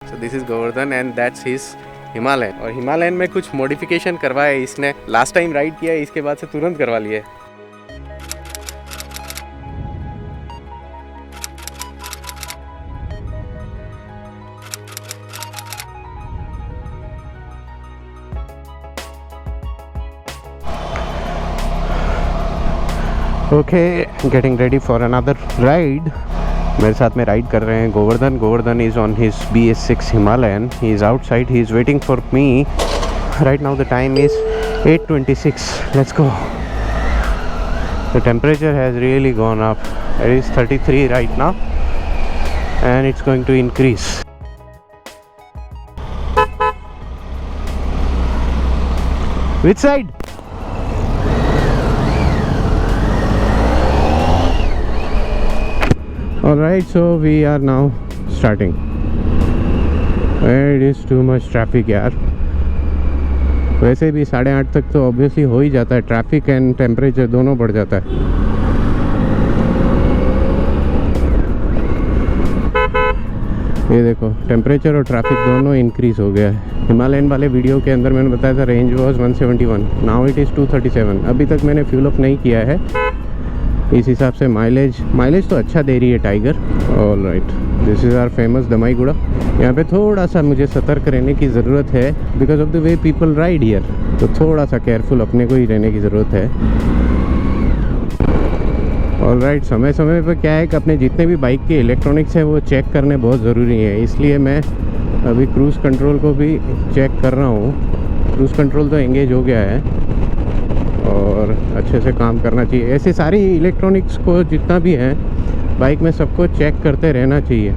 So this is Govardhan and that's his Himalayan. और Himalayan में कुछ मॉडिफिकेशन करवाया है इसने, लास्ट टाइम राइड किया है, इसके बाद से तुरंत करवा लिए। Okay, getting ready for another ride. मेरे साथ में राइड कर रहे हैं Govardhan. Govardhan is on his BS6 Himalayan. He is outside, he is waiting for me. Right now the time is 8:26. Let's go. The temperature has really gone up. It is 33 right now and it's going to increase. Which side? Alright, so we are now starting. It is too much traffic यार. वैसे भी 8:30 तक तो obviously हो ही जाता है, traffic and temperature दोनों बढ़ जाता है। ये देखो, टेम्परेचर और ट्रैफिक दोनों इंक्रीज़ हो गया है। हिमालयन वाले वीडियो के अंदर मैंने बताया था range was 171, now it is 237। अभी तक मैंने फ्यूल अप नहीं किया है, इस हिसाब से माइलेज तो अच्छा दे रही है tiger. All right, this is our famous Dammaiguda. यहाँ पे थोड़ा सा मुझे सतर्क रहने की ज़रूरत है because of the way people ride here, तो थोड़ा सा केयरफुल अपने को ही रहने की ज़रूरत है। ऑल राइट, समय समय पर क्या है कि अपने जितने भी बाइक के इलेक्ट्रॉनिक्स है वो चेक करने बहुत ज़रूरी है, इसलिए मैं अभी क्रूज़ कंट्रोल को भी चेक कर रहा हूँ। क्रूज़ कंट्रोल तो एंगेज हो गया है और अच्छे से काम करना चाहिए। ऐसे सारी इलेक्ट्रॉनिक्स को जितना भी है बाइक में सबको चेक करते रहना चाहिए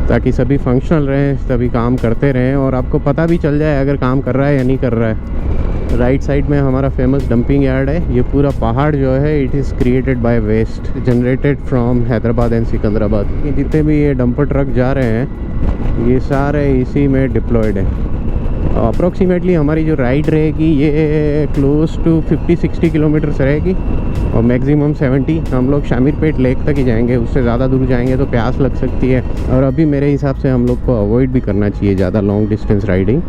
ताकि सभी फंक्शनल रहें, सभी काम करते रहें और आपको पता भी चल जाए अगर काम कर रहा है या नहीं कर रहा है। राइट साइड में हमारा फेमस डंपिंग यार्ड है। ये पूरा पहाड़ जो है it is created by waste generated from Hyderabad and Secunderabad. जितने भी ये डंपर ट्रक जा रहे हैं ये सारे इसी में डिप्लॉयड है। अप्रॉक्सीमेटली हमारी जो राइड रहेगी ये क्लोज टू 50-60 किलोमीटर्स रहेगी और मैक्सिमम 70। हम लोग शामीरपेट लेक तक ही जाएंगे, उससे ज़्यादा दूर जाएंगे तो प्यास लग सकती है और अभी मेरे हिसाब से हम लोग को अवॉइड भी करना चाहिए ज़्यादा लॉन्ग डिस्टेंस राइडिंग।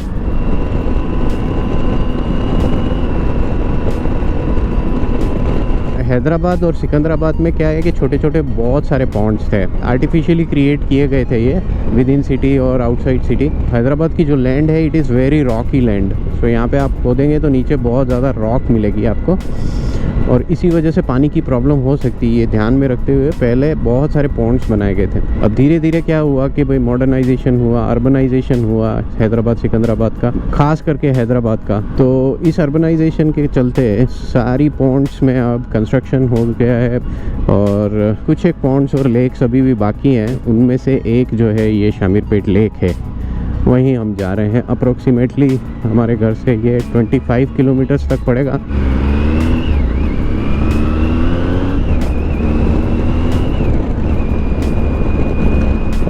हैदराबाद और सिकंदराबाद में क्या है कि छोटे छोटे बहुत सारे पॉन्ड्स थे, आर्टिफिशियली क्रिएट किए गए थे ये विद इन सिटी और आउटसाइड सिटी। हैदराबाद की जो लैंड है it is very rocky land, so यहाँ पे आप खोदेंगे तो नीचे बहुत ज़्यादा रॉक मिलेगी आपको और इसी वजह से पानी की प्रॉब्लम हो सकती है। ये ध्यान में रखते हुए पहले बहुत सारे पॉन्ड्स बनाए गए थे। अब धीरे धीरे क्या हुआ कि भाई मॉडर्नाइजेशन हुआ, अर्बनाइजेशन हुआ हैदराबाद सिकंदराबाद का, खास करके हैदराबाद का। तो इस अर्बनाइजेशन के चलते सारी पॉन्ड्स में अब कंस्ट्रक्शन हो गया है और कुछ एक पॉन्ड्स और लेक्स अभी भी बाकी हैं। उनमें से एक जो है ये शामीरपेट लेक है, वहीं हम जा रहे हैं। अप्रोक्सीमेटली हमारे घर से ये 25 किलोमीटर्स तक पड़ेगा।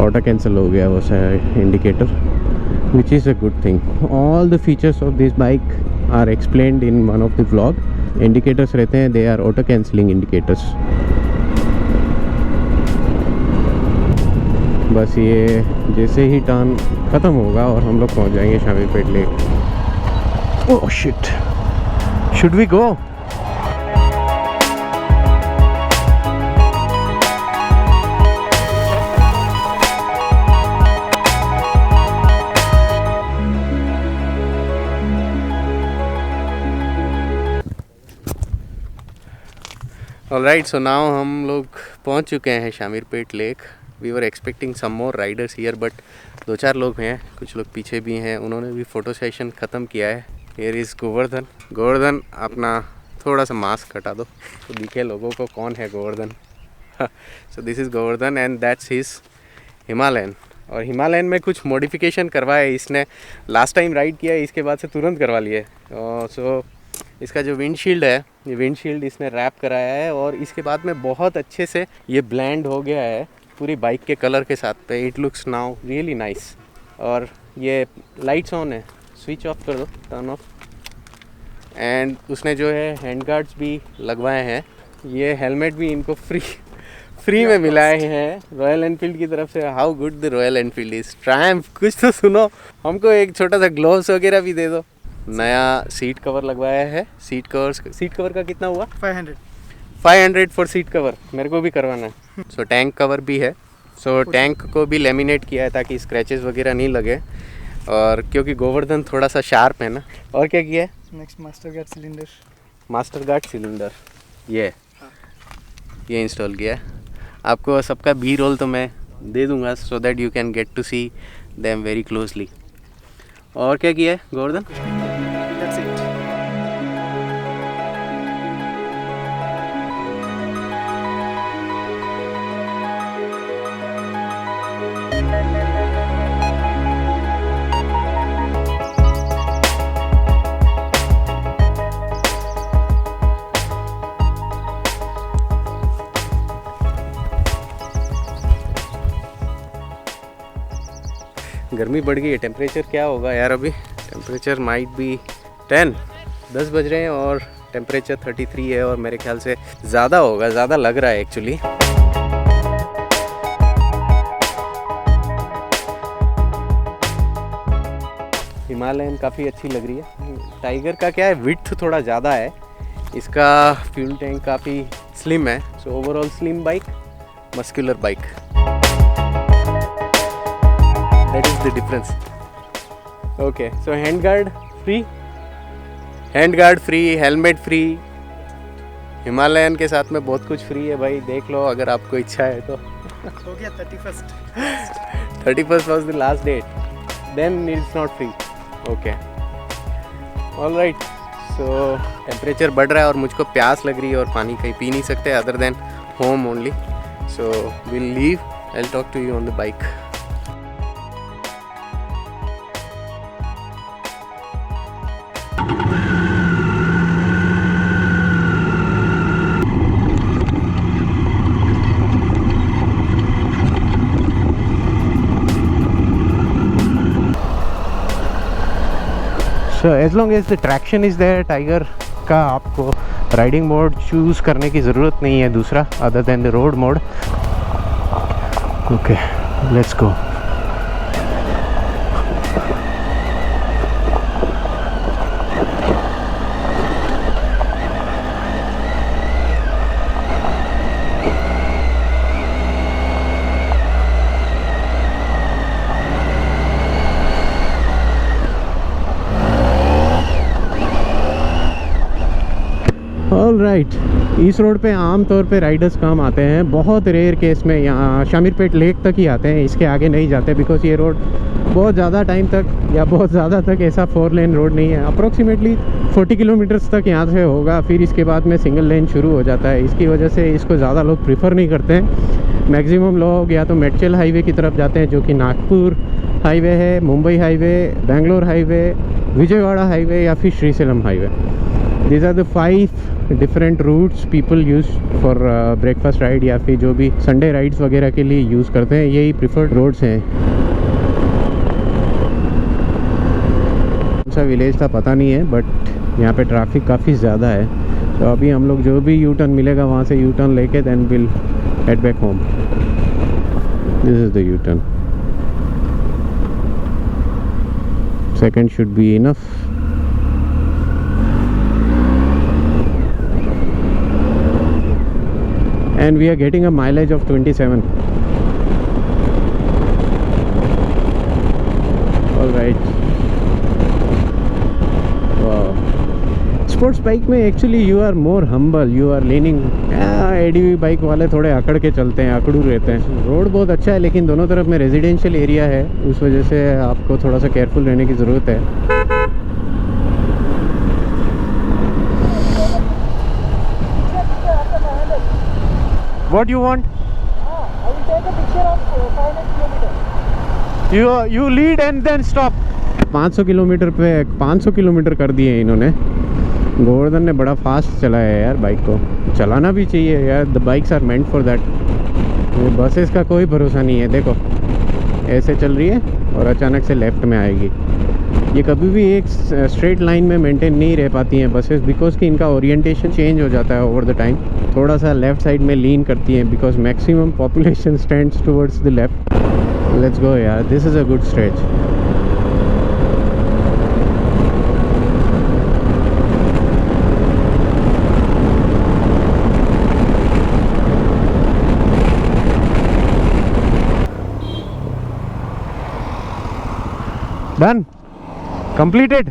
ऑटो कैंसिल हो गया वो indicator, which is a good thing. All the features of this bike are explained in one of the vlog. Indicators रहते हैं, they are auto cancelling indicators. बस ये जैसे ही टर्न ख़त्म होगा और हम लोग पहुंच जाएंगे Shamirpet lake. Oh shit, should we go? Alright, so now हम लोग पहुंच चुके हैं Shamirpet lake. We were expecting some more riders here but 2-4 लोग हैं, कुछ लोग पीछे भी हैं, उन्होंने भी फ़ोटो सेशन ख़त्म किया है। Here is Govardhan. गोवर्धन अपना थोड़ा सा मास्क हटा दो तो दिखे लोगों को कौन है Govardhan. So this is Govardhan and that's his Himalayan. और हिमालयन में कुछ मॉडिफिकेशन करवाया है इसने, लास्ट टाइम राइड किया है, इसके बाद से तुरंत करवा लिए। सो इसका जो विंडशील्ड है, ये विंडशील्ड इसने रैप कराया है और इसके बाद में बहुत अच्छे से ये ब्लेंड हो गया है पूरी बाइक के कलर के साथ पे। It looks now really nice. और ये लाइट्स ऑन है, स्विच ऑफ कर दो, टर्न ऑफ। एंड उसने जो है हैंड गार्ड्स भी लगवाए हैं। ये हेलमेट भी इनको फ्री में मिला है रॉयल एनफील्ड की तरफ से। How good the royal Enfield is. Triumph कुछ तो सुनो, हमको एक छोटा सा ग्लोव्स वगैरह भी दे दो। नया सीट कवर लगवाया है। सीट कवर का कितना हुआ? 500 फॉर सीट कवर। मेरे को भी करवाना है। सो टैंक कवर भी है। सो टैंक को भी लेमिनेट किया है ताकि स्क्रैचेस वगैरह नहीं लगे, और क्योंकि गोवर्धन थोड़ा सा शार्प है ना। और क्या किया है? नेक्स्ट मास्टर गार्ड सिलेंडर ये इंस्टॉल किया है। आपको सबका बी रोल तो मैं दे दूंगा so that you can get to see them very closely. और क्या किया है गोवर्धन? That's it. गर्मी बढ़ गई है। टेम्परेचर क्या होगा यार अभी? टेम्परेचर माइट बी 10 बज रहे हैं और टेम्परेचर 33 है, और मेरे ख्याल से ज़्यादा होगा, ज़्यादा लग रहा है एक्चुअली। हिमालयन काफ़ी अच्छी लग रही है। टाइगर का क्या है, विड्थ थोड़ा ज़्यादा है, इसका फ्यूल टैंक काफ़ी स्लिम है। So overall slim bike, muscular bike, that is the difference. Okay, so hand guard free, helmet free. Himalayan के साथ में बहुत कुछ फ्री है भाई, देख लो अगर आपको इच्छा है तो। हो गया 31st was the last date, then it's not free. Okay, all right. So temperature बढ़ रहा है और मुझको प्यास लग रही है और पानी कहीं पी नहीं सकते other than home only. So we'll leave. I'll talk to you on the bike. So as long as the traction is there, Tiger का आपको राइडिंग मोड चूज़ करने की ज़रूरत नहीं है दूसरा other than the road mode. Okay, let's go. Right, इस road पे आम तौर पे राइडर्स कम आते हैं. बहुत रेयर केस में यहाँ शामीरपेट लेक तक ही आते हैं, इसके आगे नहीं जाते बिकॉज ये रोड बहुत ज़्यादा टाइम तक या बहुत ज़्यादा तक ऐसा 4 लेन रोड नहीं है. अप्रोक्सीमेटली 40 किलोमीटर्स तक यहाँ से होगा, फिर इसके बाद में सिंगल लेन शुरू हो जाता है. इसकी वजह से इसको ज़्यादा लोग प्रीफर नहीं करते हैं. मैक्सिमम लोग या तो मेडचल हाईवे की तरफ जाते हैं जो कि नागपुर हाईवे है, Mumbai highway, Bangalore highway, Vijayawada highway या फिर Srisailam highway. These are the 5 different routes people use for breakfast ride या फिर जो भी संडे राइड्स वगैरह के लिए यूज़ करते हैं. यही प्रिफर्ड रोड्स हैं. कौन सा विलेज था पता नहीं है, बट यहाँ पे ट्रैफिक काफ़ी ज़्यादा है. तो अभी हम लोग जो भी यू टर्न मिलेगा वहाँ से यू टर्न लेके then will head back home. This is the U turn. Second should be enough. And we are getting a mileage of 27. All right. Wow. Sports bike में actually you are more humble. You are leaning. ADV bike वाले थोड़े अकड़ के चलते हैं, अकड़ू रहते हैं. Road बहुत अच्छा है लेकिन दोनों तरफ में रेजिडेंशियल एरिया है, उस वजह से आपको थोड़ा सा केयरफुल रहने की ज़रूरत है. What you want? I will take a picture of 500 kilometers. You lead and then stop. 500 kilometre पे 500 किलोमीटर कर दिए इन्होंने. गोवर्धन ने बड़ा फास्ट चलाया है यार बाइक को. चलाना भी चाहिए यार, the bikes are meant for that. Buses का कोई भरोसा नहीं है. देखो ऐसे चल रही है और अचानक से लेफ्ट में आएगी. ये कभी भी एक स्ट्रेट लाइन में मेंटेन नहीं रह पाती हैं बसेस, बिकॉज कि इनका ओरिएंटेशन चेंज हो जाता है ओवर द टाइम। थोड़ा सा लेफ़्ट साइड में लीन करती हैं because maximum population stands towards the left. Let's go यार, this is a good stretch. Done. Completed.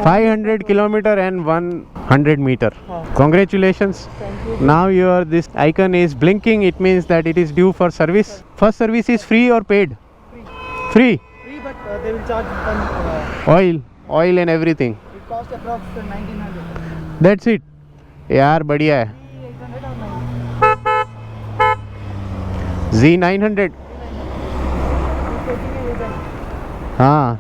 500 kilometer and 100 meter. Congratulations. Thank you. Now this icon is blinking. It means that it is due for service. First service is free or paid? Free. Free. Free, but they will charge Oil and everything. it cost approx 1900. That's it. यार बढ़िया है। 800 or 900. Z900. हाँ।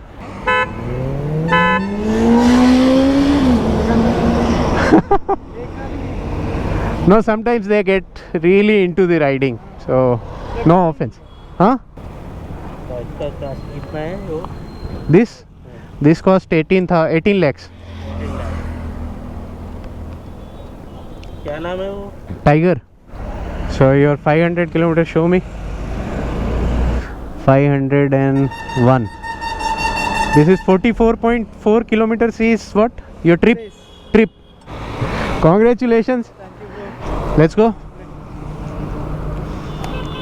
No, sometimes they get really into the riding, so no offense. Huh? कितना है वो? This cost 18 lakhs. क्या नाम है वो? Tiger. So your 500 kilometers, show me. 501. This is 44.4 kilometers is what? Your trip? Trip. Congratulations. Thank you, bro. Let's go.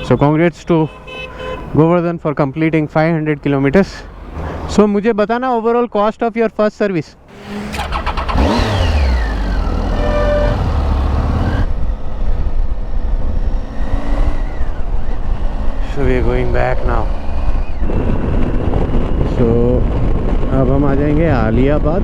So congrats to Govardhan for completing 500 kilometers. So मुझे बताना overall cost of your first service. So we are going back now. So अब हम आ जाएंगे Aliyabad.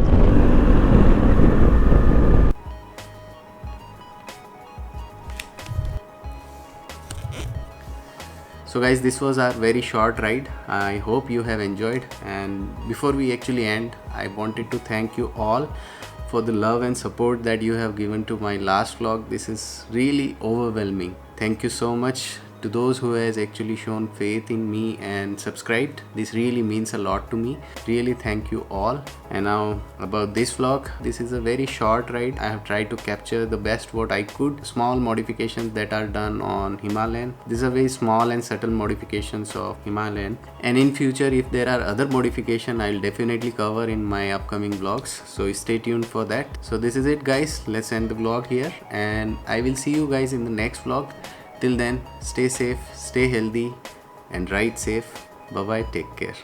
So guys, this was our very short ride. I hope you have enjoyed, and before we actually end, I wanted to thank you all for the love and support that you have given to my last vlog. This is really overwhelming. Thank you so much to those who has actually shown faith in me and subscribed. This really means a lot to me. Really thank you all. And now about this vlog, this is a very short ride. I have tried to capture the best what I could. Small modifications that are done on Himalayan. These are very small and subtle modifications of Himalayan, and in future if there are other modification, I'll definitely cover in my upcoming vlogs, so stay tuned for that. So this is it guys, let's end the vlog here, and I will see you guys in the next vlog. Till then, stay safe, stay healthy, and ride safe. Bye bye, take care.